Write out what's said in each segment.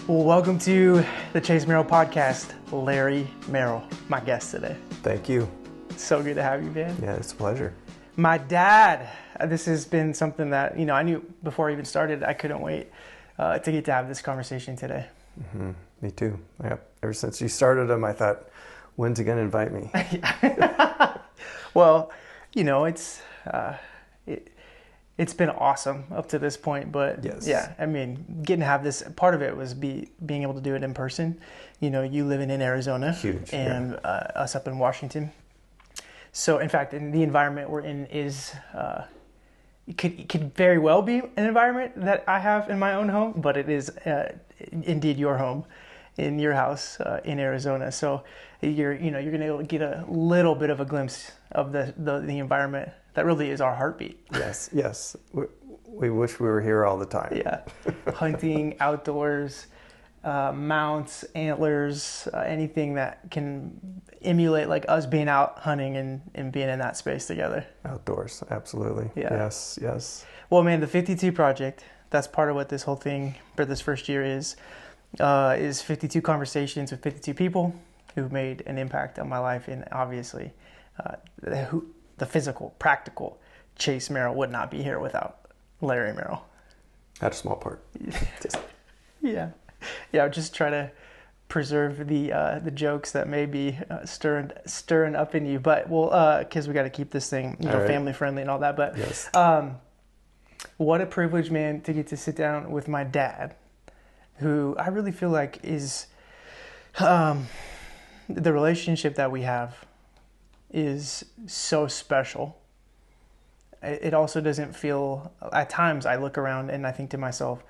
Well, welcome to the Chase Merrell Podcast. Larry Merrell, my guest today. Thank you. So good to have you, man. Yeah, it's a pleasure. My dad. This has been something that, I knew before I even started, I couldn't wait to get to have this conversation today. Mm-hmm. Me too. Yep. Ever since you started them, I thought, when's he going to invite me? Well, it's been awesome up to this point, but yes. Yeah, I mean, getting to have this, part of it was being able to do it in person. You living in Arizona. Huge, and us up in Washington. So in fact, in the environment we're in is, it could very well be an environment that I have in my own home, but it is indeed your home in your house in Arizona. So you're going to get a little bit of a glimpse of the environment that really is our heartbeat. Yes. We wish we were here all the time. Yeah. Hunting, outdoors, mounts, antlers, anything that can emulate like us being out hunting and being in that space together. Outdoors, absolutely. Yeah. Yes. Well, man, the 52 Project, that's part of what this whole thing for this first year is 52 conversations with 52 people who've made an impact on my life. And obviously, the physical, practical Chase Merrell would not be here without Larry Merrell. That's a small part. Yeah. Just try to preserve the jokes that may be stirring up in you, but because we got to keep this thing right. family friendly and all that. But yes. What a privilege, man, to get to sit down with my dad, who I really feel like is the relationship that we have is so special. It also doesn't feel, at times I look around and I think to myself,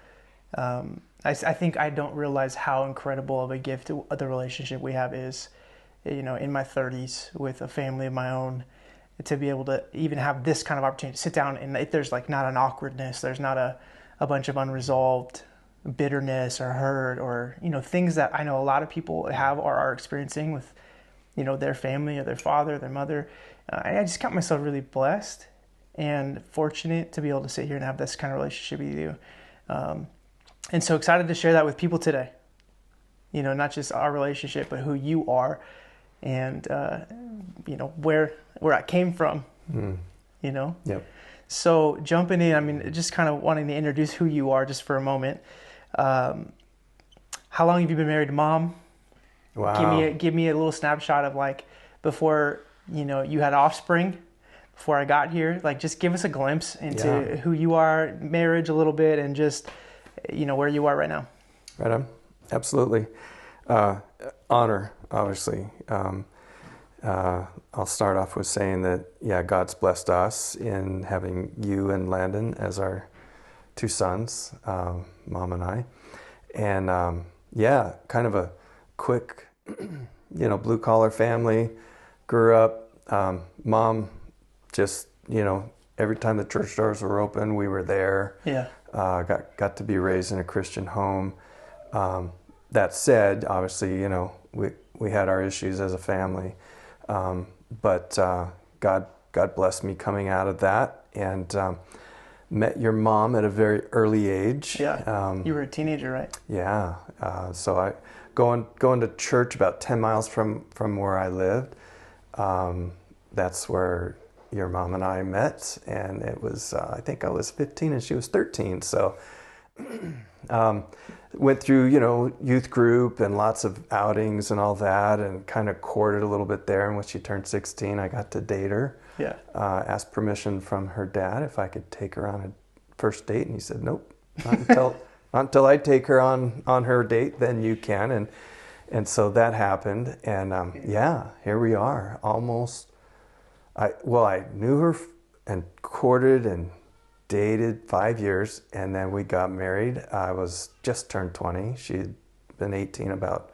I think I don't realize how incredible of a gift the relationship we have is, in my 30s with a family of my own, to be able to even have this kind of opportunity to sit down and there's like not an awkwardness, there's not a bunch of unresolved bitterness or hurt or, things that I know a lot of people have or are experiencing with, their family or their father, their mother. I just count myself really blessed and fortunate to be able to sit here and have this kind of relationship with you. And so excited to share that with people today. Not just our relationship, but who you are and, where I came from, Yep. So jumping in, just kind of wanting to introduce who you are just for a moment. How long have you been married to Mom? Wow. Give me a little snapshot of like before, you had offspring, before I got here. Like just give us a glimpse into who you are, marriage a little bit, and just, where you are right now. Right on. Absolutely. Honor, obviously. I'll start off with saying that, God's blessed us in having you and Landon as our two sons, Mom and I. And, kind of a quick, blue collar family. Grew up, Mom just, every time the church doors were open, we were there. Yeah. Got to be raised in a Christian home. That said, obviously, we had our issues as a family. But God blessed me coming out of that and met your mom at a very early age. Yeah, you were a teenager, right? Yeah. So I going to church about 10 miles from where I lived. That's where your mom and I met, and it was I think I was 15 and she was 13. So went through youth group and lots of outings and all that, and kind of courted a little bit there. And when she turned 16, I got to date her. Yeah. Asked permission from her dad if I could take her on a first date, and he said, "Nope, not until I take her on her date, then you can." And so that happened, and here we are. Almost. I knew her and courted and dated 5 years, and then we got married. I was just turned 20. She'd been 18 about,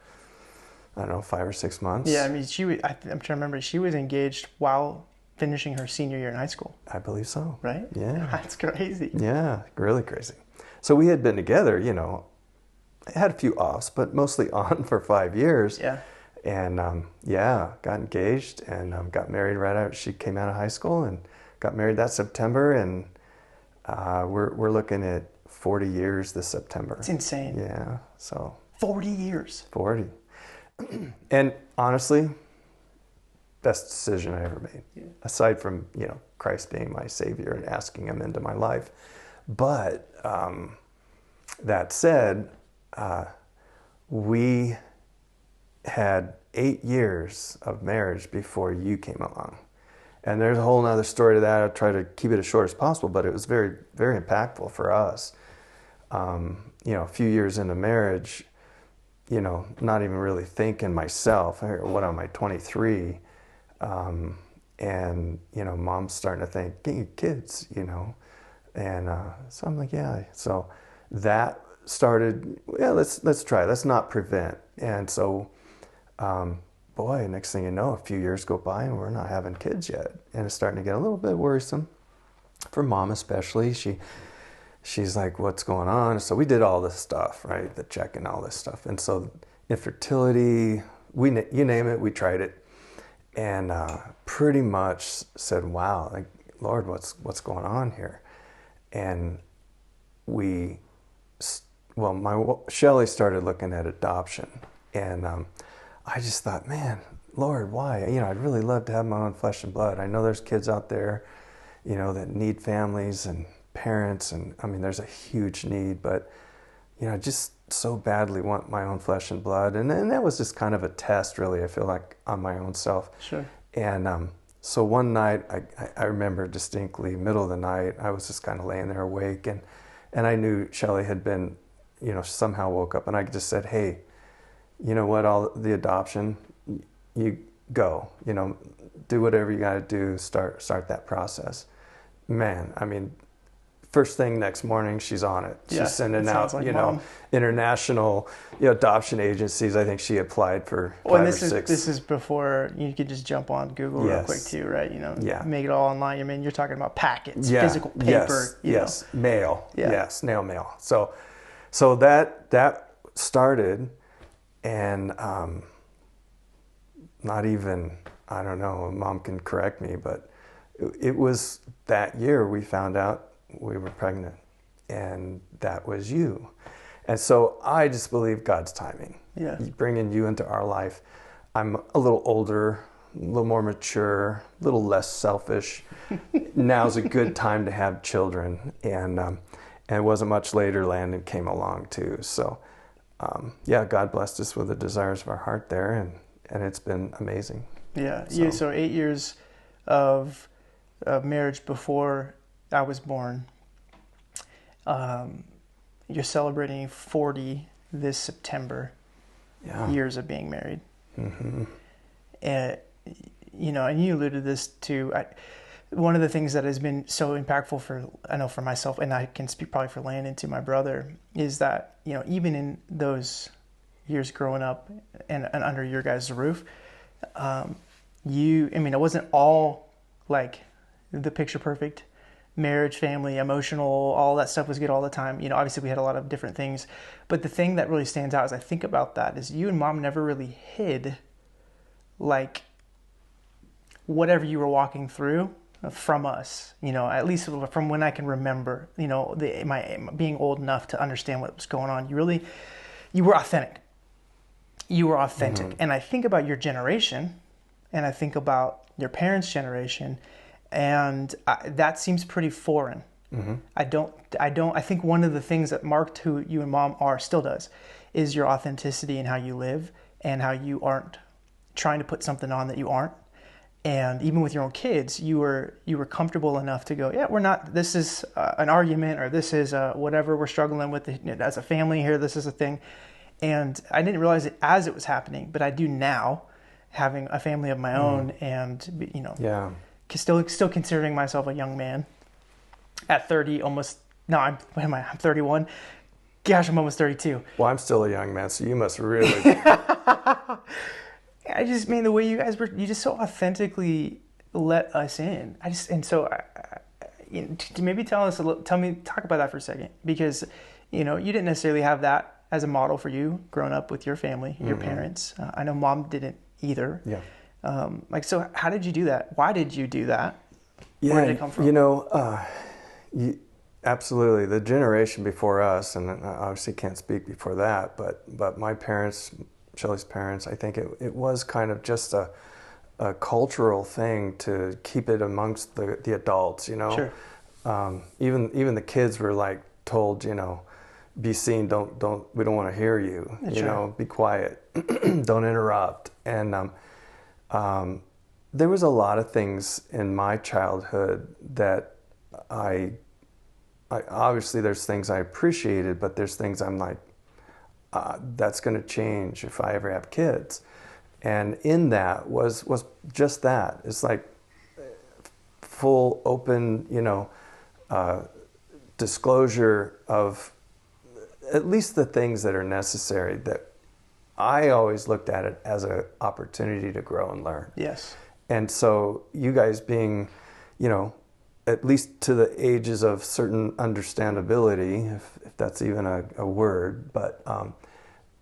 5 or 6 months. Yeah, I'm trying to remember. She was engaged while finishing her senior year in high school. I believe so. Right? Yeah. That's crazy. Yeah, really crazy. So we had been together, had a few offs, but mostly on for 5 years. Yeah. And got engaged and got married right after she came out of high school, and got married that September, and we're looking at 40 years this September. It's insane. Yeah. So 40 years. 40. And honestly, best decision I ever made. Yeah. Aside from, Christ being my Savior and asking him into my life. But that said, we had 8 years of marriage before you came along. And there's a whole nother story to that. I'll try to keep it as short as possible, but it was very, very impactful for us. A few years into marriage, not even really thinking myself, what am I, 23? And, mom's starting to think, get your kids, And so I'm like, yeah. So that started, let's try. Let's not prevent. And so, next thing you know, a few years go by and we're not having kids yet. And it's starting to get a little bit worrisome for mom especially. She's like, what's going on? So we did all this stuff, right? The check and all this stuff. And so infertility, you name it, we tried it. And pretty much said, wow, like, Lord, what's going on here? And Shelley started looking at adoption. And I just thought, man, Lord, why? I'd really love to have my own flesh and blood. I know there's kids out there, that need families and parents. And I mean, there's a huge need, but, I just so badly want my own flesh and blood. And that was just kind of a test, really, I feel like, on my own self. Sure. And so one night, I remember distinctly, middle of the night, I was just kind of laying there awake. And I knew Shelley had been, somehow woke up. And I just said, hey, you know what, all the adoption, you go, do whatever you got to do, start that process. Man, I mean, first thing next morning, she's on it. She's sending out, like international adoption agencies. I think she applied for 5 or 6. This is before you could just jump on Google real quick too, right? Make it all online. I mean, you're talking about packets, physical paper. Yes, mail. Yeah. Yes, snail mail. So that started, and not even, I don't know, mom can correct me, but it was that year we found out we were pregnant, and that was you. And so I just believe God's timing. Yeah. Bringing you into our life. I'm a little older, a little more mature, a little less selfish. Now's a good time to have children. And it wasn't much later Landon came along too. So God blessed us with the desires of our heart there, and it's been amazing. Yeah. So 8 years of marriage before I was born. You're celebrating 40 this September. Yeah. Years of being married. Mm-hmm. And you alluded this to. One of the things that has been so impactful for myself, and I can speak probably for Landon to my brother, is that even in those years growing up and under your guys' roof, it wasn't all like the picture perfect marriage, family, emotional, all that stuff was good all the time. Obviously we had a lot of different things, but the thing that really stands out as I think about that is you and mom never really hid like whatever you were walking through from us, at least from when I can remember, my being old enough to understand what was going on. You were authentic. Mm-hmm. And I think about your generation, and I think about your parents' generation, and that seems pretty foreign. Mm-hmm. I think one of the things that marked who you and mom are, still does, is your authenticity and how you live and how you aren't trying to put something on that you aren't. And even with your own kids, you were comfortable enough to go, we're not, this is an argument, or this is whatever we're struggling with as a family here, this is a thing. And I didn't realize it as it was happening, but I do now, having a family of my own, and still considering myself a young man at 30, almost. No, I'm 31. Gosh, I'm almost 32. Well, I'm still a young man, so you must really. I just mean the way you guys were. You just so authentically let us in. Maybe talk about that for a second, because you didn't necessarily have that as a model for you growing up with your family, your parents. I know mom didn't either. Yeah. So how did you do that? Why did you do that? Where did it come from? Absolutely. The generation before us, and I obviously can't speak before that, but my parents, Shelley's parents, I think it was kind of just a cultural thing to keep it amongst the adults, you know. Sure. Even the kids were like told, you know, be seen, we don't want to hear you, you know, be quiet, don't interrupt. And there was a lot of things in my childhood that I obviously there's things I appreciated, but there's things I'm like, that's going to change if I ever have kids. And in that was just that. It's like full open, you know, disclosure of at least the things that are necessary. That I always looked at it as an opportunity to grow and learn. Yes. And so you guys being, you know, at least to the ages of certain understandability, if that's even a word, but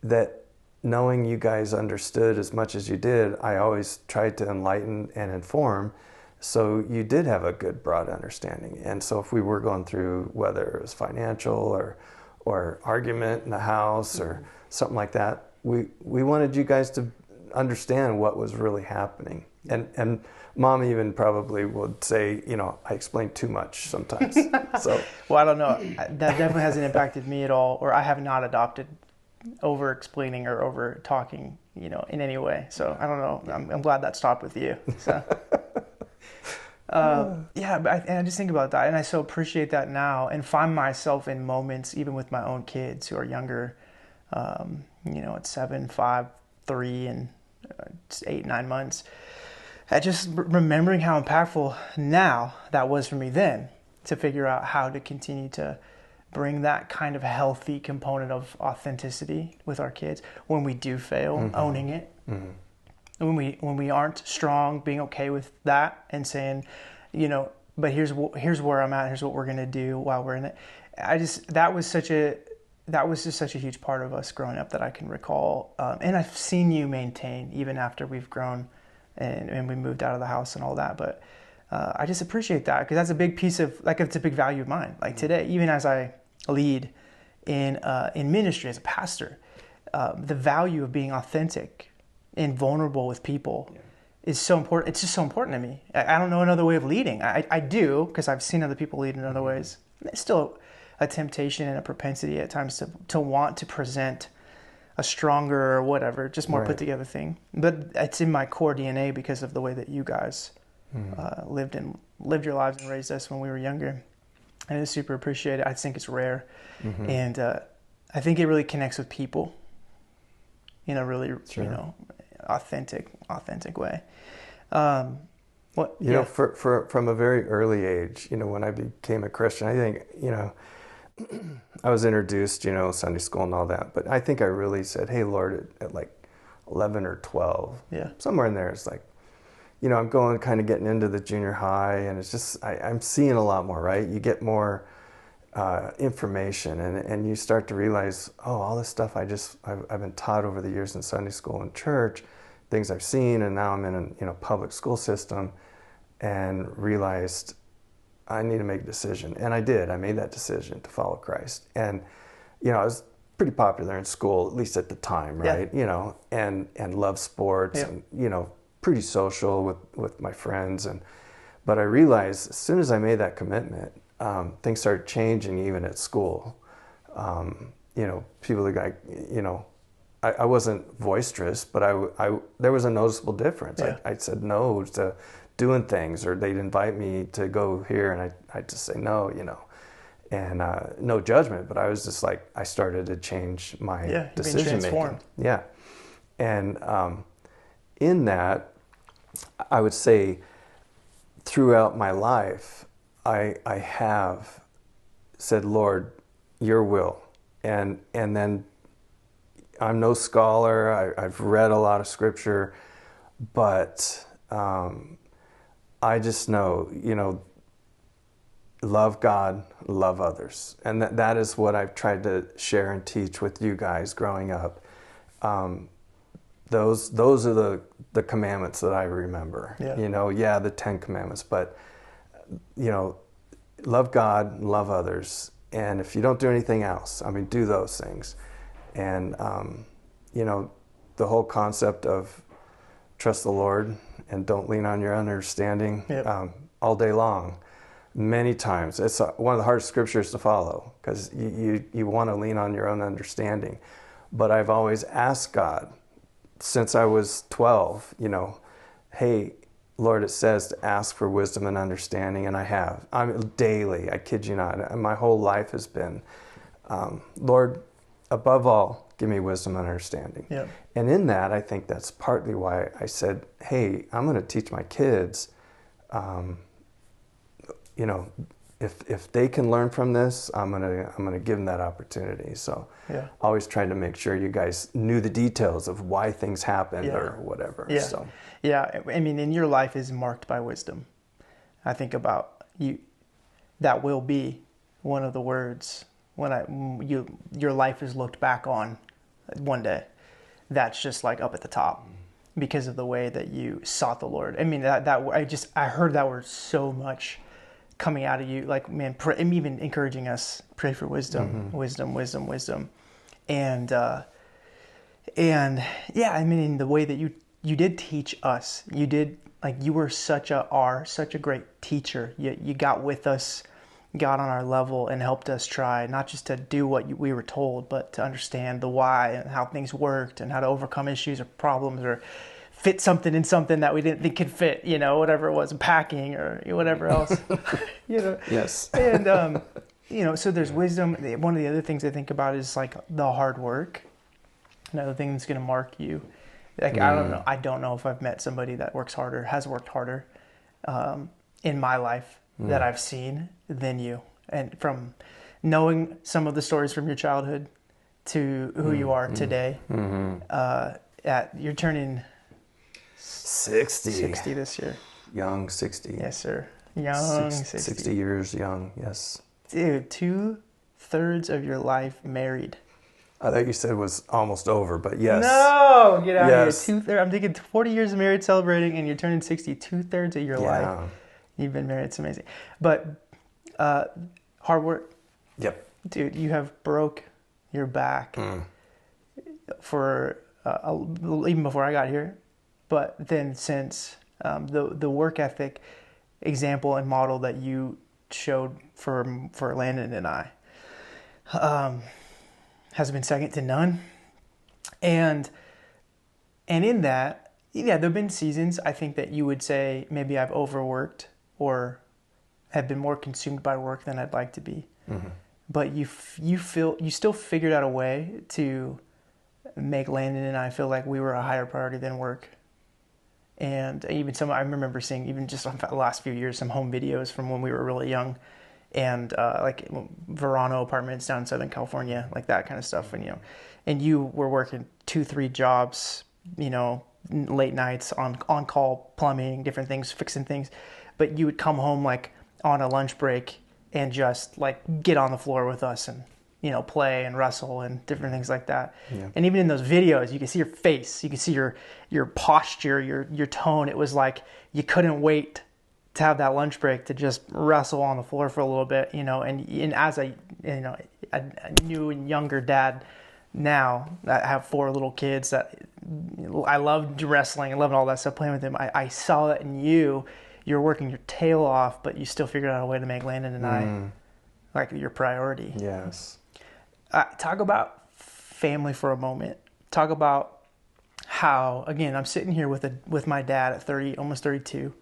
that knowing you guys understood as much as you did, I always tried to enlighten and inform, so you did have a good broad understanding. And so if we were going through, whether it was financial or argument in the house or something like that, we wanted you guys to understand what was really happening. And Mom even probably would say, you know, I explain too much sometimes. So, well, I don't know. That definitely hasn't impacted me at all, or I have not adopted over explaining or over talking, you know, in any way. So I don't know. I'm glad that stopped with you. So, yeah, but I just think about that, and I so appreciate that now, and find myself in moments, even with my own kids who are younger, you know, at 7, 5, 3, and 8, 9 months. At just remembering how impactful now that was for me then, to figure out how to continue to bring that kind of healthy component of authenticity with our kids when we do fail, owning it. When we aren't strong, being okay with that and saying, you know, but here's where I'm at, here's what we're gonna do while we're in it. That was just such a huge part of us growing up that I can recall, and I've seen you maintain even after we've grown and we moved out of the house and all that. But I just appreciate that, because that's a big piece of, like, it's a big value of mine. Like today, even as I lead in ministry as a pastor, the value of being authentic and vulnerable with people is so important. It's just so important to me. I don't know another way of leading. I do, because I've seen other people lead in other ways. It's still a temptation and a propensity at times to want to present a stronger or whatever, just more put together thing. But it's in my core DNA because of the way that you guys lived your lives and raised us when we were younger. And it's super appreciated. I think it's rare. And I think it really connects with people in a really, you know, authentic way. You know, from a very early age, you know, when I became a Christian, I think, you know, I was introduced, you know, Sunday school and all that, but I think I really said, hey, Lord, at like 11 or 12, somewhere in there, it's like, you know, I'm getting into the junior high, and it's just, I'm seeing a lot more, right? You get more information, and you start to realize, oh, all this stuff I've been taught over the years in Sunday school and church, things I've seen, and now I'm in a, you know, public school system, and realized I need to make a decision. And I did. I made that decision to follow Christ. And, you know, I was pretty popular in school, at least at the time, right? You know, and loved sports and, you know, pretty social with my friends. But I realized as soon as I made that commitment, things started changing even at school. You know, people like, you know, I wasn't boisterous, but there was a noticeable difference. I said no to doing things, or they'd invite me to go here, and I'd just say no, you know, and no judgment, but I was just like, I started to change my decision making. Yeah. And in that, I would say throughout my life, I have said, Lord, your will. And then I'm no scholar. I've read a lot of scripture, but I just know, you know, love God, love others. And that is what I've tried to share and teach with you guys growing up. Those are the commandments that I remember. You know, the 10 commandments, but, you know, love God, love others. And if you don't do anything else, I mean, do those things. And, you know, the whole concept of trust the Lord and don't lean on your understanding all day long. Many times. It's one of the hardest scriptures to follow because you want to lean on your own understanding. But I've always asked God since I was 12, you know, hey, Lord, it says to ask for wisdom and understanding, and I have. I'm daily, I kid you not. My whole life has been, Lord, above all, give me wisdom and understanding. Yeah. And in that, I think that's partly why I said, hey, I'm going to teach my kids, you know, if they can learn from this, I'm gonna give them that opportunity. So, always trying to make sure you guys knew the details of why things happened or whatever. Yeah. So, yeah. I mean, and your life is marked by wisdom. I think about you. That will be one of the words when your life is looked back on one day. That's just like up at the top because of the way that you sought the Lord. I mean, I heard that word so much coming out of you, like, man, I'm even encouraging us, pray for wisdom, wisdom. And yeah, I mean, in the way that you did teach us, you did, like, you were such a great teacher. You got with us, got on our level and helped us try, not just to do what we were told, but to understand the why and how things worked and how to overcome issues or problems or fit something in something that we didn't think could fit, you know, whatever it was, packing or whatever else, you know. Yes. And, you know, so there's wisdom. One of the other things I think about is like the hard work. Another thing that's going to mark you. Like, I don't know if I've met somebody that has worked harder in my life that I've seen than you. And from knowing some of the stories from your childhood to who you are today, you're turning 60 this year. Young 60. Yes, sir. Young 60. 60 years young, yes. Dude, 2/3 of your life married. I thought you said it was almost over, but yes. No, get out of here. I'm thinking 40 years of married celebrating and you're turning 60, 2/3 of your life. You've been married. It's amazing. But hard work. Yep. Dude, you have broke your back for even before I got here. But then since the work ethic example and model that you showed for Landon and I has been second to none. And in that, there have been seasons I think that you would say maybe I've overworked or have been more consumed by work than I'd like to be. Mm-hmm. But you still figured out a way to make Landon and I feel like we were a higher priority than work. And even I remember seeing, even just on the last few years, some home videos from when we were really young, and like Verano apartments down in Southern California, like that kind of stuff. And you were working 2-3 jobs, late nights on call plumbing, different things, fixing things. But you would come home like on a lunch break and just like get on the floor with us and play and wrestle and different things like that. Yeah. And even in those videos, you can see your face, you can see your posture, your tone. It was like you couldn't wait to have that lunch break to just wrestle on the floor for a little bit, And as a new and younger dad now, I have 4 little kids that I loved wrestling and loved all that stuff, playing with them. I saw that in you. You're working your tail off, but you still figured out a way to make Landon and I like your priority. Yes. Talk about family for a moment. Talk about how, again, I'm sitting here with my dad at 30, almost 32,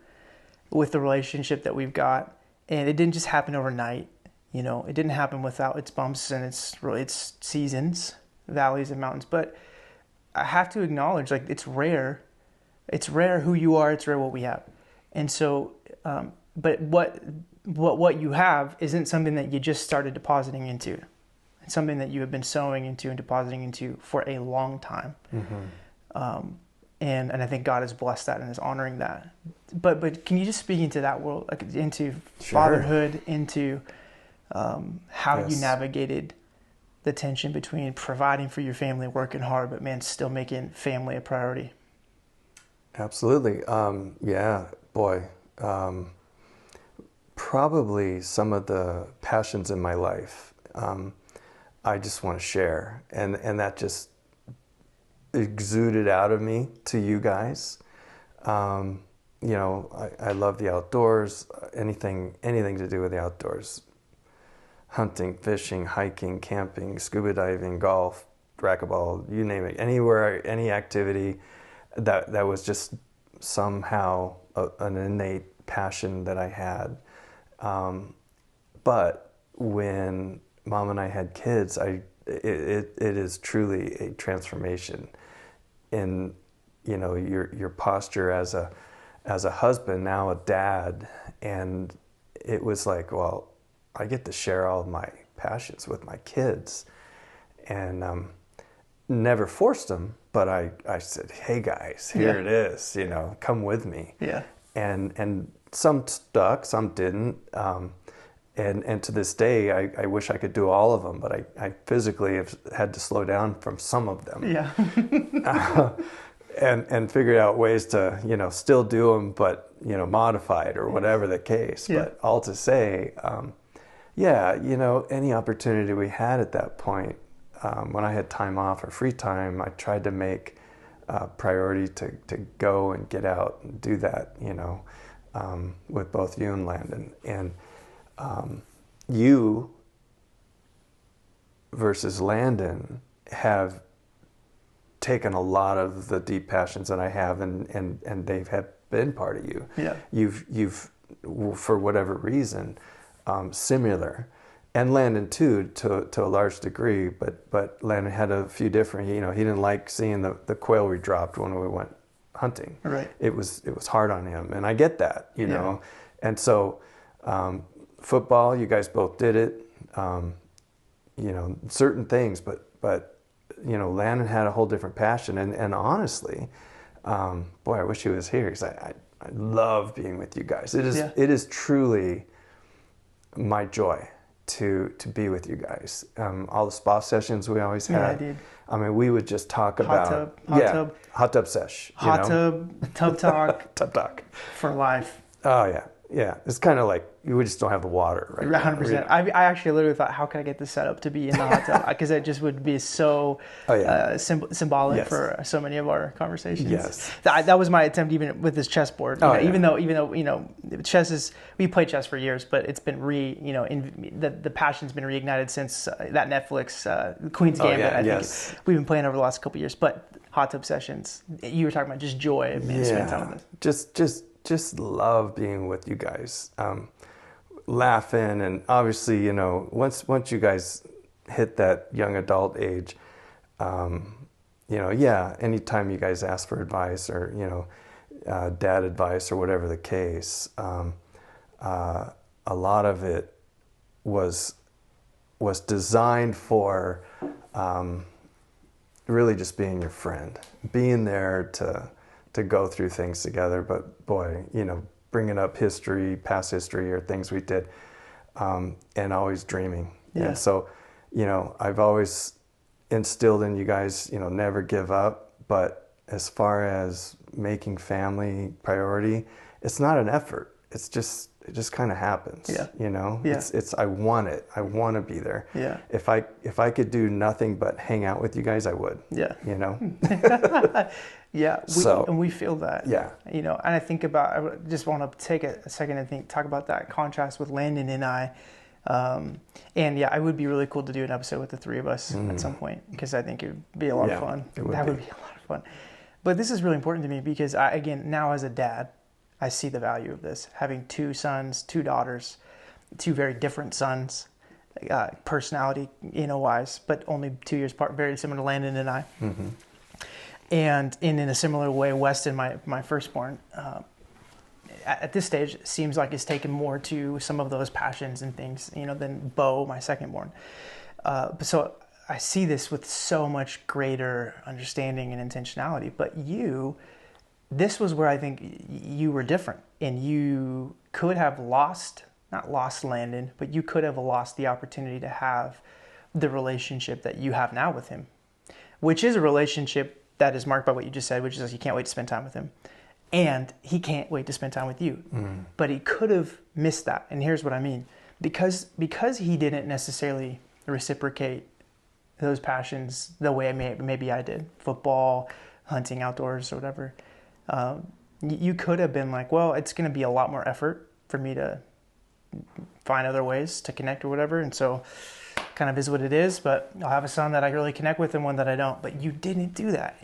with the relationship that we've got, and it didn't just happen overnight. It didn't happen without its bumps and its seasons, valleys and mountains. But I have to acknowledge, like, it's rare. It's rare who you are. It's rare what we have. And so, but what you have isn't something that you just started depositing into. It's something that you have been sowing into and depositing into for a long time. Mm-hmm. And I think God has blessed that and is honoring that. But can you just speak into that world, like into fatherhood, into how you navigated the tension between providing for your family, working hard, but man, still making family a priority? Absolutely. Yeah, boy. probably some of the passions in my life I just want to share, and that just exuded out of me to you guys. I love the outdoors, anything to do with the outdoors. Hunting, fishing, hiking, camping, scuba diving, golf, racquetball, you name it. Anywhere, any activity that was just somehow an innate passion that I had. But when Mom and I had kids, it is truly a transformation in, your posture as a husband, now a dad. And it was like, well, I get to share all of my passions with my kids, and never forced them, but I said, hey guys, here it is, come with me. Yeah. And some stuck, some didn't. And to this day, I wish I could do all of them, but I physically have had to slow down from some of them. Yeah. And figured out ways to, still do them, but, modified or whatever the case. Yeah. But all to say, any opportunity we had at that point, when I had time off or free time, I tried to make priority to go and get out and do that, with both you and Landon. And you versus Landon have taken a lot of the deep passions that I have, and they have been part of you. Yeah. You've for whatever reason, similar. And Landon too, to a large degree, but Landon had a few different. He didn't like seeing the quail we dropped when we went hunting. Right. It was hard on him, and I get that. And so football, you guys both did it. Certain things, but Landon had a whole different passion, and honestly, boy, I wish he was here, because I love being with you guys. It is truly my joy to be with you guys. All the spa sessions we always had. Yeah, I did. I mean, we would just talk about hot tub sesh. Tub talk. Tub talk For life. Oh yeah. It's kind of like we just don't have the water, right? 100%. I actually literally thought, how can I get this set up to be in the hot tub? Because it just would be so symbolic for so many of our conversations. Yes. That was my attempt, even with this chessboard. Even though chess is, we played chess for years, but it's been the passion's been reignited since that Netflix Queen's Game that I think we've been playing over the last couple of years. But hot tub sessions, you were talking about just joy of spending time with this. Just love being with you guys, laughing, and obviously, once you guys hit that young adult age, anytime you guys ask for advice or dad advice or whatever the case, a lot of it was designed for really just being your friend, being there to go through things together. But boy, bringing up past history or things we did, and always dreaming. Yeah. And so, I've always instilled in you guys, never give up. But as far as making family priority, it's not an effort. It just kind of happens. Yeah. It's I want it. I want to be there. Yeah. If I could do nothing but hang out with you guys, I would. Yeah. Yeah. We feel that. Yeah. And I think about, I just want to take a second and talk about that contrast with Landon and I. It would be really cool to do an episode with the three of us at some point, because I think it would be a lot of fun. That would be a lot of fun. But this is really important to me because now as a dad, I see the value of this. Having 2 sons, 2 daughters, 2 very different sons, personality, wise, but only 2 years apart, very similar to Landon and I. Mm-hmm. And in a similar way, Weston, my firstborn, at this stage, seems like is taken more to some of those passions and things, than Bo, my secondborn. So I see this with so much greater understanding and intentionality. But this was where I think you were different, and you could have not lost Landon, but you could have lost the opportunity to have the relationship that you have now with him, which is a relationship that is marked by what you just said, which is you can't wait to spend time with him. and he can't wait to spend time with you. But he could have missed that. And here's what I mean. Because he didn't necessarily reciprocate those passions the way maybe I did, football, hunting, outdoors, or whatever, you could have been like, well, it's going to be a lot more effort for me to find other ways to connect or whatever. And so kind of is what it is, but I'll have a son that I really connect with and one that I don't. But you didn't do that.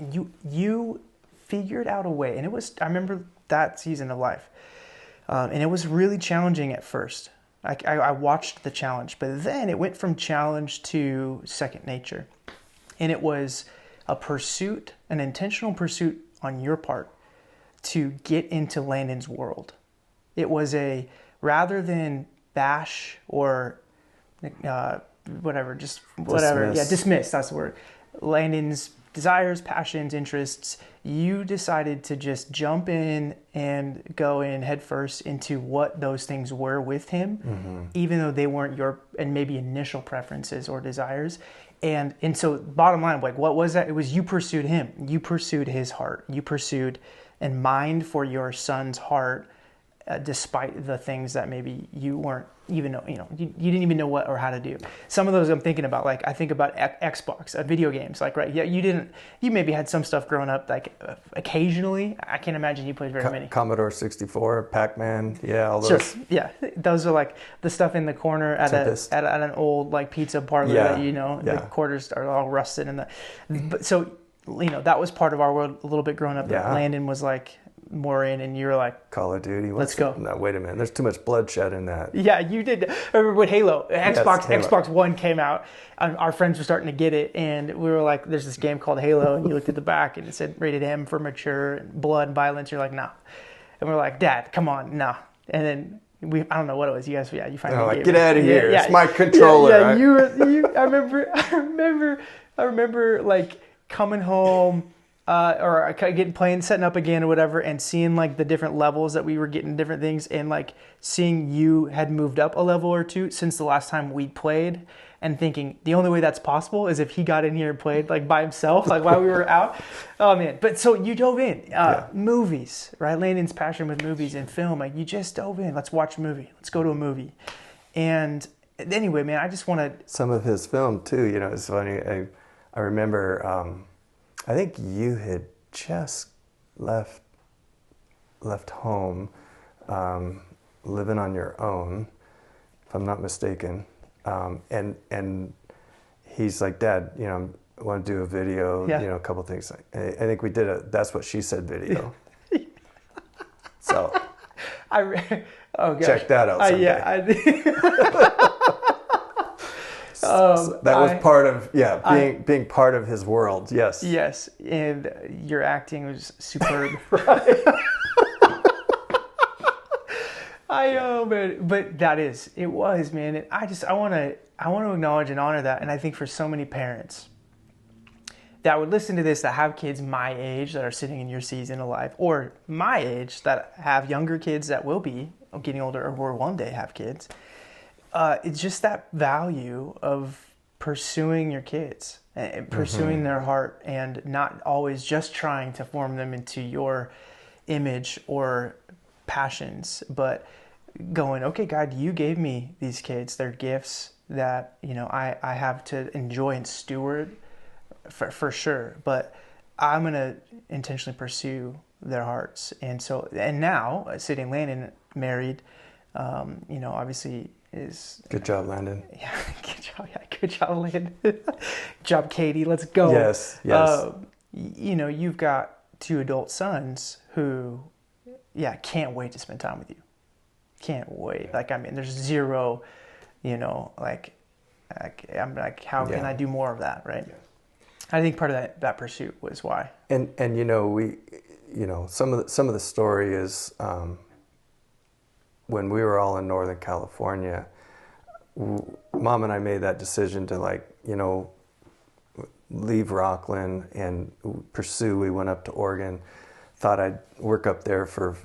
You figured out a way. And I remember that season of life. And it was really challenging at first. I watched the challenge, but then it went from challenge to second nature. And it was a pursuit, an intentional pursuit on your part to get into Landon's world. It was rather than bash or whatever, just whatever. Dismiss, that's the word. Landon's desires, passions, interests, you decided to just jump in and go in headfirst into what those things were with him, even though they weren't your and maybe initial preferences or desires. And so bottom line, like, what was that? It was you pursued him. You pursued his heart. You pursued and mined for your son's heart, despite the things that maybe you weren't even know, you didn't even know what or how to do. Some of those I'm thinking about, like I think about Xbox, video games, like, right? Yeah, you maybe had some stuff growing up, like occasionally. I can't imagine you played very many. Commodore 64, Pac-Man, all those. Sure, yeah, those are like the stuff in the corner at an old like pizza parlor that the quarters are all rusted but so that was part of our world a little bit growing up. Yeah. Landon was like more in, and you were like, Call of Duty. Let's go. No, wait a minute. There's too much bloodshed in that. Yeah, you did. I remember when Halo. Xbox One came out, our friends were starting to get it, and we were like, there's this game called Halo, and you looked at the back, and it said rated M for mature, and blood and violence. You're like, nah. And we're like, Dad, come on, nah. And then I don't know what it was. You guys, you finally like, get out of here. Yeah, it's my controller. Yeah, I remember like coming home, or setting up again or whatever, and seeing like the different levels that we were getting different things, and like seeing you had moved up a level or two since the last time we played, and thinking the only way that's possible is if he got in here and played like by himself, like while we were out. Oh man. But so you dove in, movies, right? Landon's passion with movies and film, like you just dove in. Let's watch a movie. Let's go to a movie. And anyway, man, I just want to... Some of his film too, it's funny. I remember, I think you had just left home, living on your own, if I'm not mistaken. And he's like, Dad, I want to do a video, a couple things. I think we did a That's What She Said video. So check that out someday. Yeah, I did. That was part of being part of his world. Yes, and your acting was superb. I know, man, but it was, man. And I want to acknowledge and honor that. And I think for so many parents that would listen to this, that have kids my age that are sitting in your season of life, or my age that have younger kids that will be getting older or will one day have kids. It's just that value of pursuing your kids and pursuing their heart, and not always just trying to form them into your image or passions, but going, okay, God, you gave me these kids. They're gifts that, I have to enjoy and steward for sure, but I'm going to intentionally pursue their hearts. And now sitting Landon married, obviously is... Good job, Landon. Yeah, good job, Landon. Good job, Katie. Let's go. Yes. You've got two adult sons who, can't wait to spend time with you. Can't wait. Like, there's zero, I'm like, how can I do more of that, right? Yeah. I think part of that pursuit was why. And we, some of the story is when we were all in Northern California, Mom and I made that decision to leave Rockland and pursue. We went up to Oregon, thought I'd work up there for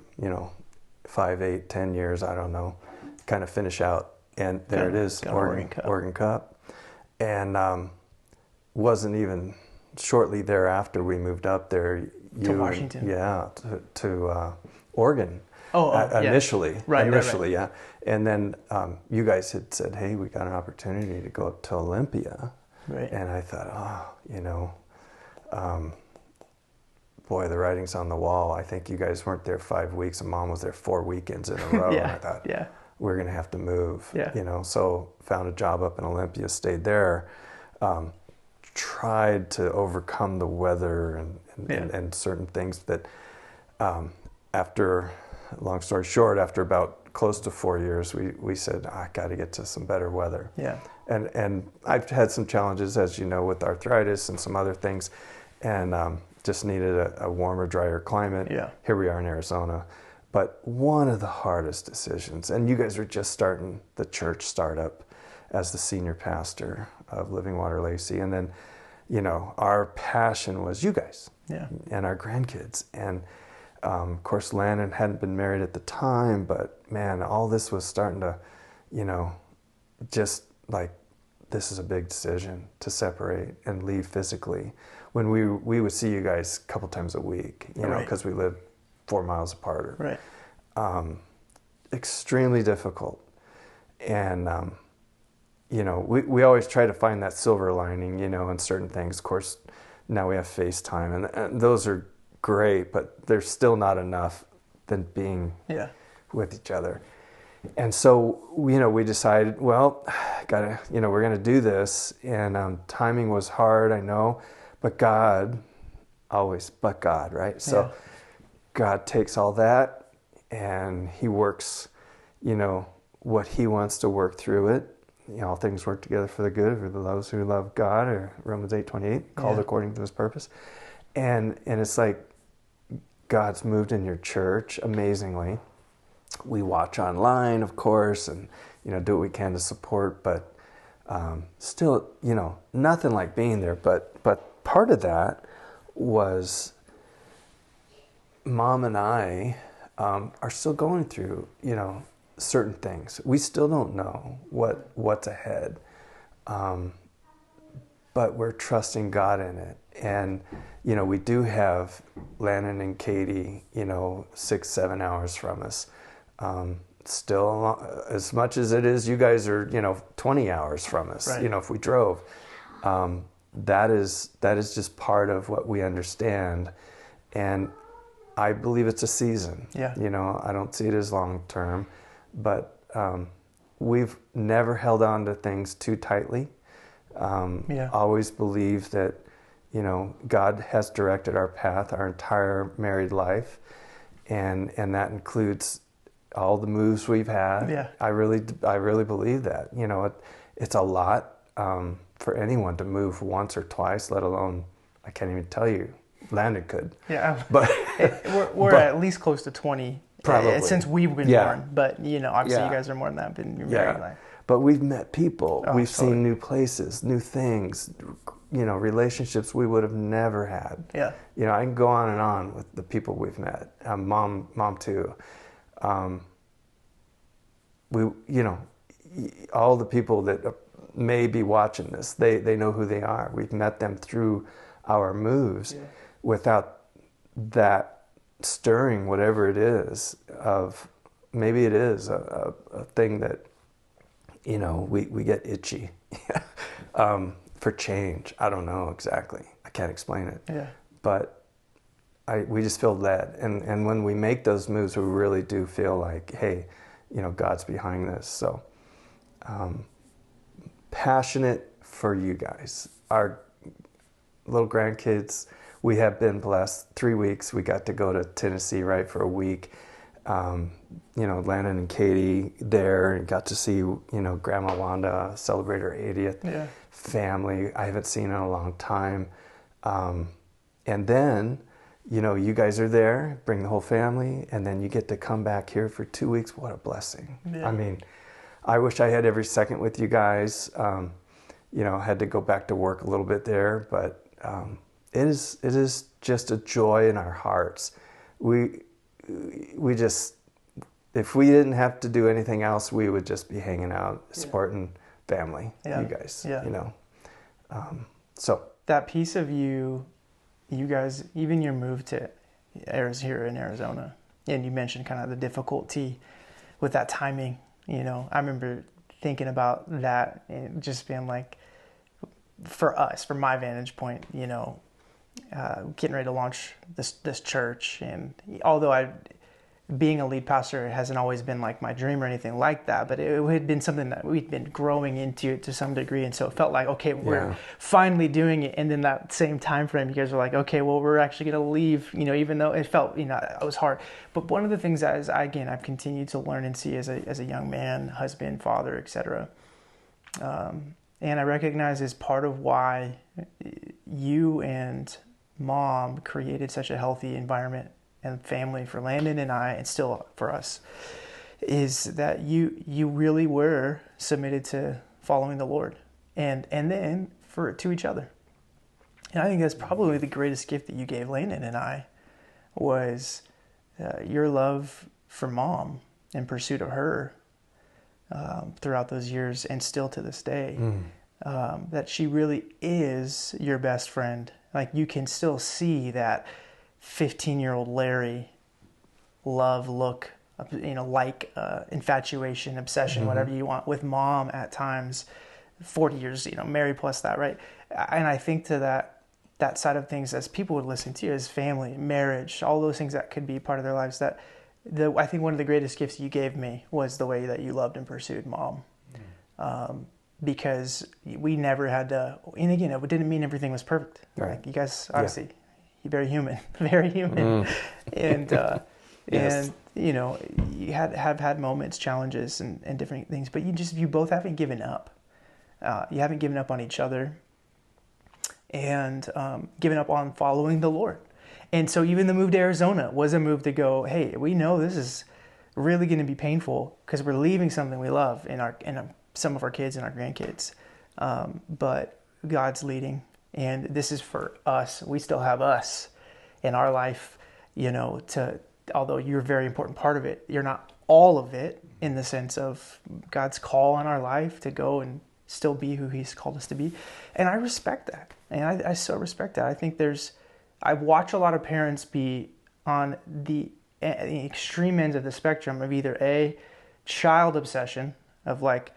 5, 8, 10 years, I don't know, kind of finish out, and there it is, Oregon Cup. And wasn't even shortly thereafter we moved up there, you to Washington. Yeah, to Oregon. Initially. Right. Yeah. And then you guys had said, hey, we got an opportunity to go up to Olympia. Right. And I thought, boy, the writing's on the wall. I think you guys weren't there 5 weeks, and Mom was there 4 weekends in a row. Yeah. And I thought, yeah. we're going to have to move. Yeah. So found a job up in Olympia, stayed there, tried to overcome the weather and certain things that after, long story short, after about close to 4 years, we said, I got to get to some better weather. Yeah. And I've had some challenges, as you know, with arthritis and some other things, and just needed a warmer, drier climate. Yeah. Here we are in Arizona. But one of the hardest decisions, and you guys are just starting the church startup as the senior pastor of Living Water Lacey. And then, our passion was you guys and our grandkids. And of course, Landon hadn't been married at the time, but man, all this was starting to, just like, this is a big decision to separate and leave physically. When we would see you guys a couple times a week, because we lived 4 miles apart. Right. Extremely difficult. And, we always try to find that silver lining, in certain things. Of course, now we have FaceTime, and those are great, but they're still not enough than being with each other. And so, we decided, well, we're going to do this. And timing was hard, I know, but God, right? So God takes all that and he works, what he wants to work through it. All things work together for the good for those who love God, or Romans 8:28, called according to his purpose. And it's like God's moved in your church amazingly. We watch online, of course, and do what we can to support, but still, nothing like being there. But part of that was Mom and I are still going through, certain things. We still don't know what's ahead, but we're trusting God in it. And we do have Landon and Katie, 6-7 hours from us. Still, as much as it is, you guys are, 20 hours from us, right. If we drove. That is just part of what we understand. And I believe it's a season. Yeah. I don't see it as long term, but we've never held on to things too tightly. Always believe that, God has directed our path our entire married life, and that includes all the moves we've had. Yeah. I really believe that. It's a lot for anyone to move once or twice, let alone, I can't even tell you, Landon could. Yeah, but we're at least close to 20 probably since we've been born. But obviously you guys are more than that in your married life. But we've met people, we've totally. seen new places, new things, relationships we would have never had. Yeah. I can go on and on with the people we've met. Mom too. All the people that may be watching this, they know who they are. We've met them through our moves. Yeah. Without that stirring, whatever it is, of maybe it is a thing that, we get itchy for change. I don't know exactly. I can't explain it. Yeah. But we just feel led. And when we make those moves, we really do feel like, hey, God's behind this. So passionate for you guys. Our little grandkids, we have been blessed. 3 weeks, we got to go to Tennessee, right, for a week. Landon and Katie there, and got to see, Grandma Wanda celebrate her 80th family. I haven't seen in a long time. And then, you guys are there, bring the whole family, and then you get to come back here for 2 weeks. What a blessing. Yeah. I mean, I wish I had every second with you guys. Had to go back to work a little bit there, but it is just a joy in our hearts. We just, if we didn't have to do anything else, we would just be hanging out, supporting family, you guys, So. That piece of you you guys, even your move to here in Arizona, and you mentioned kind of the difficulty with that timing. I remember thinking about that and just being like, for us, from my vantage point, getting ready to launch this church, and although being a lead pastor hasn't always been like my dream or anything like that, but it had been something that we'd been growing into it to some degree, and so it felt like, okay, we're finally doing it. And then that same time frame, you guys were like, okay, well, we're actually going to leave, even though it felt, it was hard. But one of the things that I've continued to learn and see as a young man, husband, father, etc., and I recognize as part of why you and Mom created such a healthy environment and family for Landon and I, and still for us, is that you really were submitted to following the Lord, and then to each other. And I think that's probably the greatest gift that you gave Landon and I, was your love for Mom and pursuit of her throughout those years, and still to this day. That she really is your best friend. Like, you can still see that 15-year-old Larry love, look, infatuation, obsession, whatever you want, with Mom at times, 40 years, married plus that, right? And I think to that side of things, as people would listen to you, as family, marriage, all those things that could be part of their lives, I think one of the greatest gifts you gave me was the way that you loved and pursued Mom. Because we never had to, and again, it didn't mean everything was perfect. Right. Like, you guys, obviously, you're very human, very human. And, Yes. and, you have had moments, challenges, and different things, but you both haven't given up. You haven't given up on each other, and given up on following the Lord. And so even the move to Arizona was a move to go, hey, we know this is really going to be painful because we're leaving something we love in some of our kids and our grandkids. But God's leading, and this is for us. We still have us in our life, although you're a very important part of it, you're not all of it, in the sense of God's call on our life to go and still be who He's called us to be. And I respect that. And I so respect that. I think I watch a lot of parents be on the extreme ends of the spectrum of either a child obsession of like,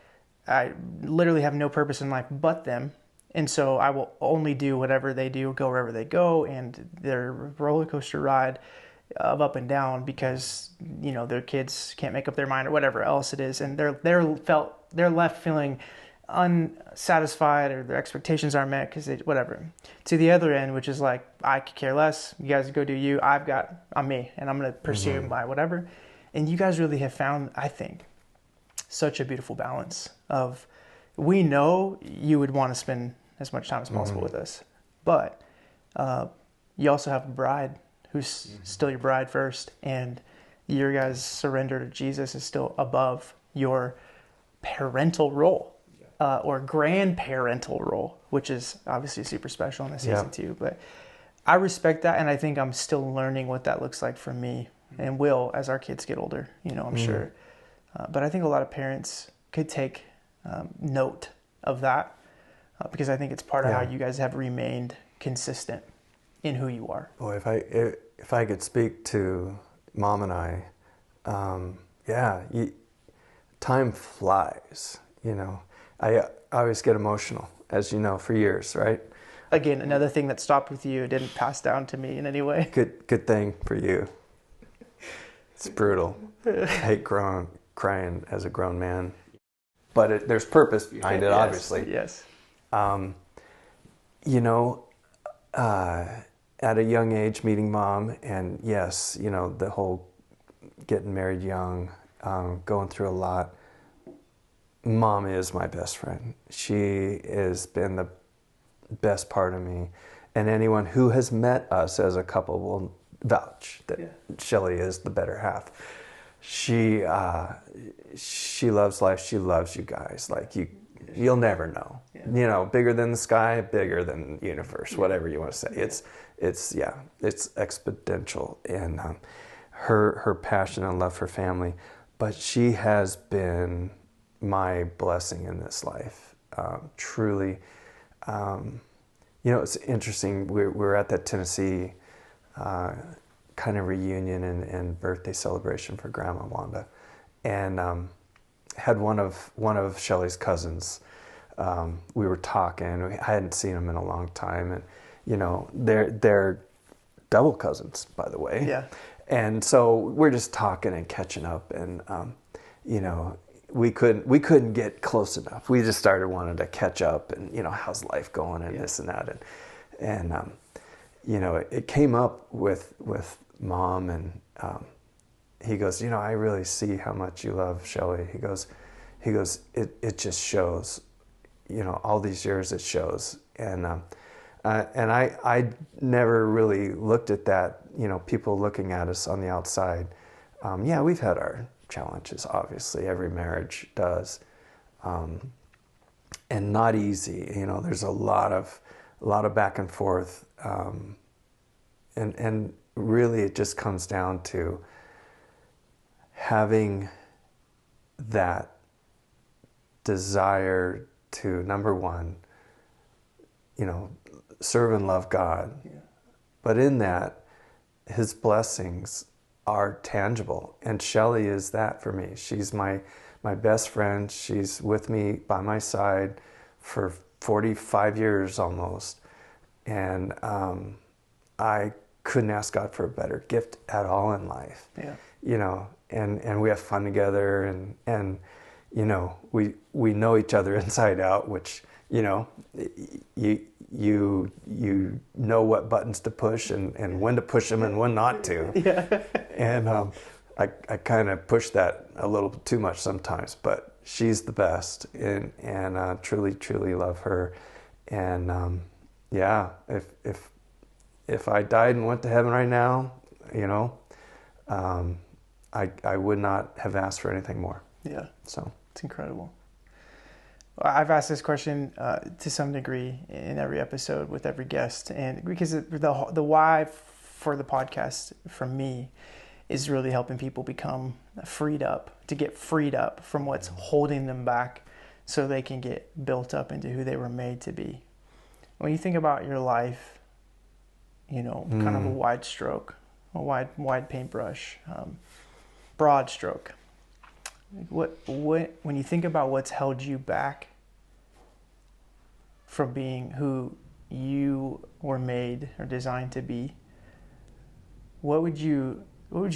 I literally have no purpose in life but them, and so I will only do whatever they do, go wherever they go, and their roller coaster ride of up and down because their kids can't make up their mind or whatever else it is, and they're left feeling unsatisfied, or their expectations aren't met because whatever. To the other end, which is like, I could care less. You guys go do you. I'm me, and I'm going to pursue my whatever. And you guys really have found, I think, such a beautiful balance of, we know you would want to spend as much time as possible with us, but you also have a bride who's still your bride first, and your guys' surrender to Jesus is still above your parental role or grandparental role, which is obviously super special in this season too. But I respect that, and I think I'm still learning what that looks like for me, and will as our kids get older, I'm sure. But I think a lot of parents could take note of that because I think it's part of how you guys have remained consistent in who you are. Boy, if I could speak to Mom and I, time flies. I always get emotional, as you know, for years, right? Again, another thing that stopped with you, didn't pass down to me in any way. Good thing for you. It's brutal. I hate crying as a grown man, but there's purpose behind it, obviously. Yes. At a young age, meeting Mom, and yes, the whole getting married young, going through a lot. Mom is my best friend. She has been the best part of me, and anyone who has met us as a couple will vouch that Shelley is the better half. She loves life. She loves you guys. Like, you'll never know. Bigger than the sky, bigger than the universe, whatever you want to say. It's exponential in her passion and love for family. But she has been my blessing in this life. Truly, It's interesting. We're at that Tennessee kind of reunion and birthday celebration for Grandma Wanda, and had one of Shelley's cousins. We were talking. I hadn't seen them in a long time, and they're double cousins, by the way. Yeah. And so we're just talking and catching up, and we couldn't get close enough. We just started wanting to catch up, and how's life going, and this and that, and it came up with Mom, and he goes, I really see how much you love Shelley. He goes, it just shows, all these years it shows, and I never really looked at that, people looking at us on the outside. Yeah, we've had our challenges, obviously, every marriage does, and not easy. There's a lot of back and forth, and really it just comes down to having that desire to, number one, serve and love God. Yeah. But in that, His blessings are tangible. And Shelley is that for me. She's my best friend. She's with me by my side for 45 years almost. And I couldn't ask God for a better gift at all in life. Yeah. And we have fun together, and we know each other inside out, which you know what buttons to push and when to push them and when not to. Yeah. And I kind of push that a little too much sometimes, but she's the best, and truly love her. And yeah, if I died and went to heaven right now, I would not have asked for anything more. Yeah. So it's incredible. I've asked this question to some degree in every episode with every guest, and because the why for the podcast from me is really helping people become freed up, to get freed up from what's holding them back, so they can get built up into who they were made to be. When you think about your life, kind of a wide stroke, a wide paintbrush, broad stroke. What when you think about what's held you back from being who you were made or designed to be, what would you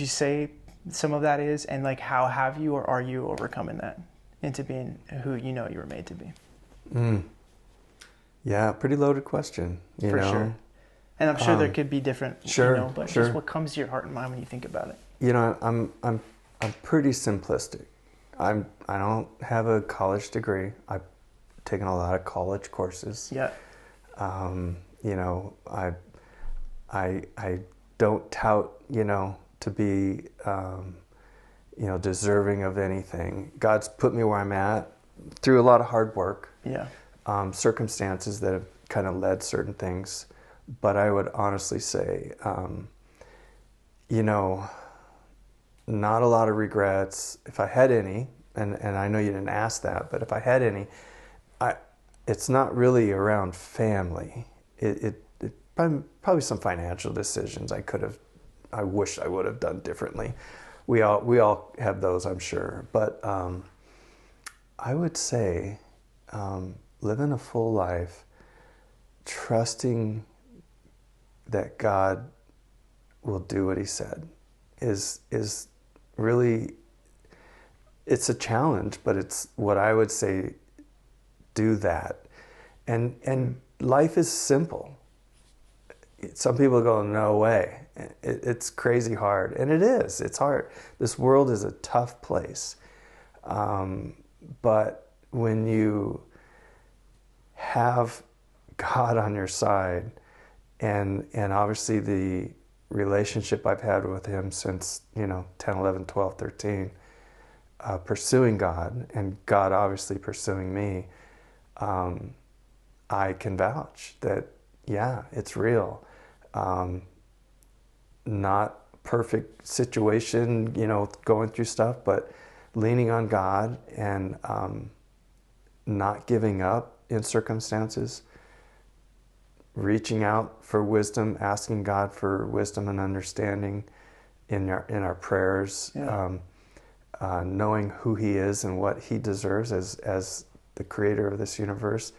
say some of that is, and like how have you or are you overcoming that into being who you were made to be? Yeah, pretty loaded question. For sure. And I'm sure there could be different, but just what comes to your heart and mind when you think about it. I'm pretty simplistic. I don't have a college degree. I've taken a lot of college courses. Yeah. I don't tout, to be, deserving of anything. God's put me where I'm at through a lot of hard work. Yeah. Circumstances that have kind of led certain things. But I would honestly say, not a lot of regrets. If I had any, and I know you didn't ask that, but if I had any, it's not really around family. It probably some financial decisions I wish I would have done differently. We all have those, I'm sure. But I would say living a full life, trusting that God will do what He said is really, it's a challenge, but it's what I would say, do that. And life is simple. Some people go, no way. It's crazy hard. And it is. It's hard. This world is a tough place. But when you have God on your side, and obviously the relationship I've had with Him since, 10, 11, 12, 13, pursuing God, and God obviously pursuing me, I can vouch that, yeah, it's real. Not perfect situation, going through stuff, but leaning on God and not giving up in circumstances reaching out for wisdom, asking God for wisdom and understanding in our prayers, knowing who He is and what He deserves as the creator of this universe.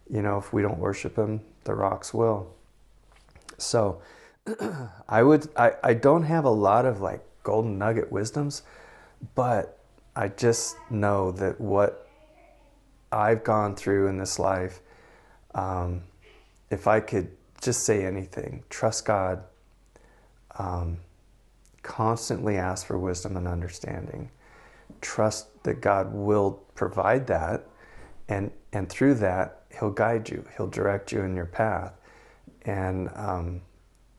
If we don't worship Him, the rocks will. So I don't have a lot of like golden nugget wisdoms, but I just know that what I've gone through in this life, if I could just say anything, trust God, constantly ask for wisdom and understanding, trust that God will provide that, and through that He'll guide you, He'll direct you in your path. And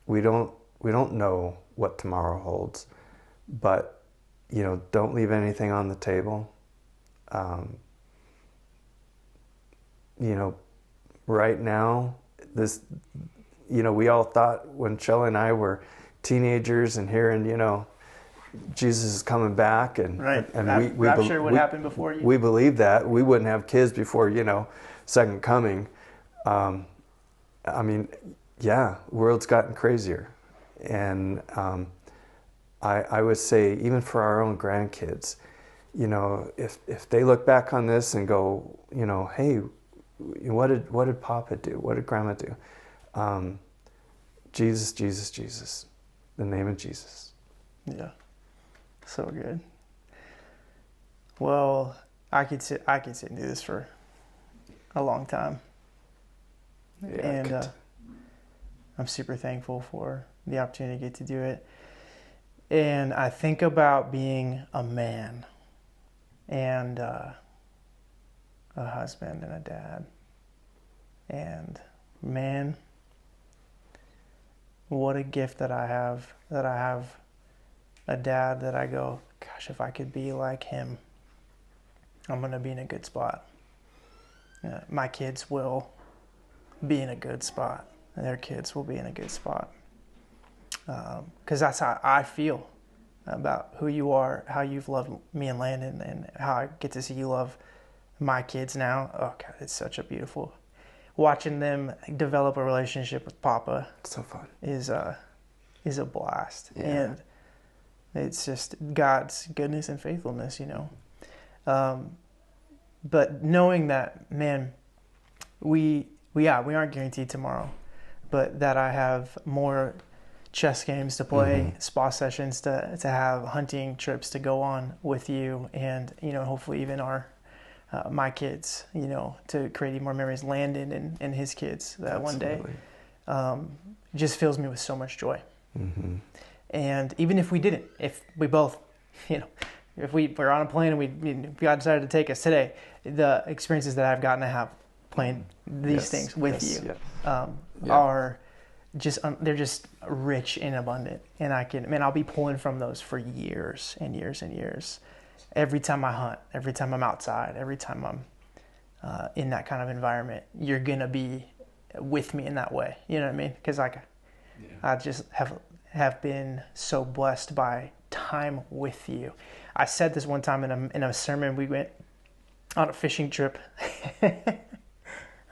we don't know what tomorrow holds, but don't leave anything on the table. Right now, we all thought when Shelley and I were teenagers and hearing, Jesus is coming back, and right. and Rapture would happen before you. We believed that we wouldn't have kids before second coming. World's gotten crazier, and I would say even for our own grandkids, if they look back on this and go, hey, what did Papa do? What did Grandma do? Jesus, Jesus, Jesus, the name of Jesus. Yeah, so good. Well, I could sit and do this for a long time, and I'm super thankful for the opportunity to get to do it. And I think about being a man and a husband and a dad. And man, what a gift that I have a dad that I go, gosh, if I could be like him, I'm going to be in a good spot. My kids will be in a good spot. And their kids will be in a good spot. Because that's how I feel about who you are, how you've loved me and Landon, and how I get to see you love my kids now. Oh, God, it's such a beautiful... Watching them develop a relationship with Papa, so fun, is a blast. Yeah. And it's just God's goodness and faithfulness, But knowing that, man, we aren't guaranteed tomorrow, but that I have more chess games to play, spa sessions to have, hunting trips to go on with you, and hopefully even my kids, to create even more memories. Landon and his kids one day, just fills me with so much joy. Mm-hmm. And even if we both, if we're on a plane and God decided to take us today, the experiences that I've gotten to have playing these things with you are just they're just rich and abundant, and I'll be pulling from those for years and years and years. Every time I hunt, every time I'm outside, every time I'm in that kind of environment, you're gonna be with me in that way. You know what I mean? Because I just have been so blessed by time with you. I said this one time in a sermon. We went on a fishing trip.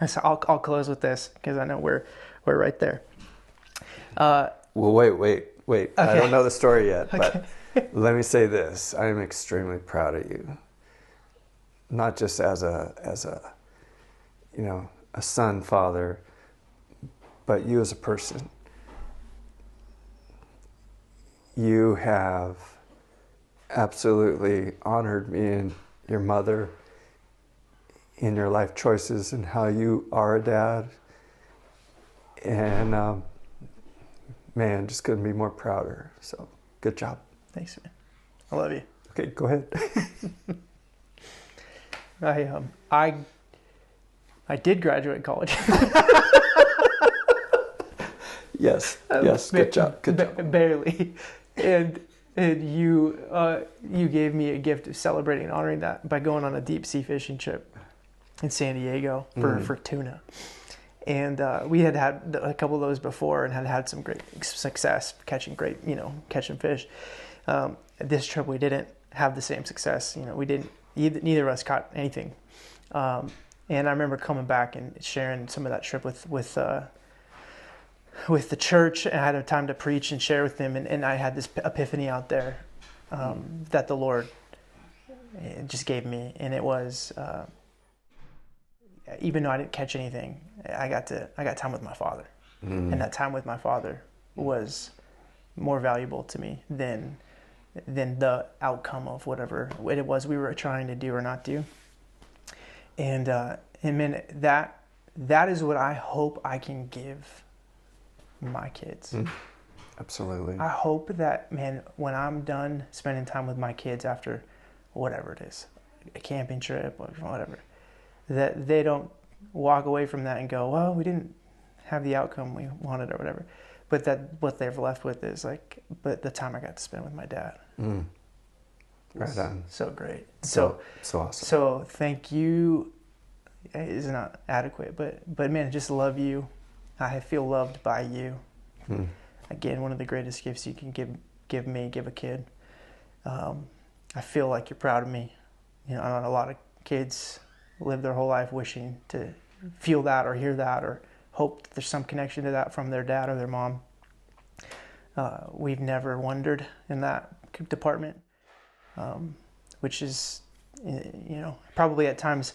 So I'll close with this because I know we're right there. Well, wait. Okay. I don't know the story yet, but okay. Let me say this: I am extremely proud of you. Not just as a son, father, but you as a person. You have absolutely honored me and your mother in your life choices and how you are a dad. And man, just couldn't be more prouder. So good job. Thanks, man. I love you. Okay, go ahead. I did graduate college. Yes. Good job. Barely. And you gave me a gift of celebrating and honoring that by going on a deep sea fishing trip in San Diego for tuna. And we had a couple of those before and had some great success catching fish. This trip we didn't have the same success. We didn't. Neither of us caught anything. And I remember coming back and sharing some of that trip with with the church. I had a time to preach and share with them, and I had this epiphany out there that the Lord just gave me, and it was even though I didn't catch anything, I got time with my Father, and that time with my Father was more valuable to me than the outcome of whatever it was we were trying to do or not do. And man, that is what I hope I can give my kids. Absolutely. I hope that, man, when I'm done spending time with my kids after whatever it is, a camping trip or whatever, that they don't walk away from that and go, well, we didn't have the outcome we wanted or whatever. But that what they're left with is like, but the time I got to spend with my dad. Right on. So great. So awesome. So thank you is not adequate, but man, I just love you. I feel loved by you. Again, one of the greatest gifts you can give a kid. I feel like you're proud of me. You know, a lot of kids live their whole life wishing to feel that or hear that or hope that there's some connection to that from their dad or their mom. We've never wondered in that department, which is, you know, probably at times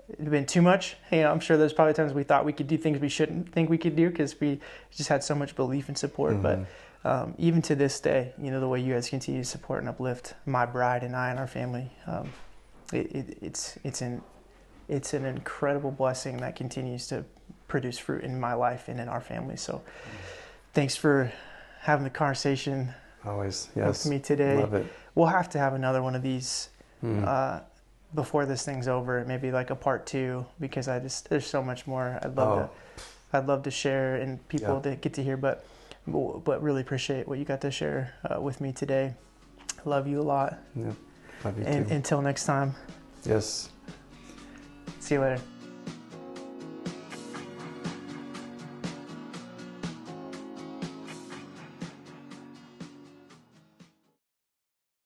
it's been too much. You know, I'm sure there's probably times we thought we could do things we shouldn't think we could do because we just had so much belief and support. But even to this day, you know, the way you guys continue to support and uplift my bride and I and our family, it's an incredible blessing that continues to produce fruit in my life and in our family. So thanks for having the conversation always with me today. Love it. We'll have to have another one of these before this thing's over, maybe like a part 2, because there's so much more I'd love to share and people to get to hear, but really appreciate what you got to share with me today. Love you a lot. Yeah. Love you and too. Until next time. Yes. See you later.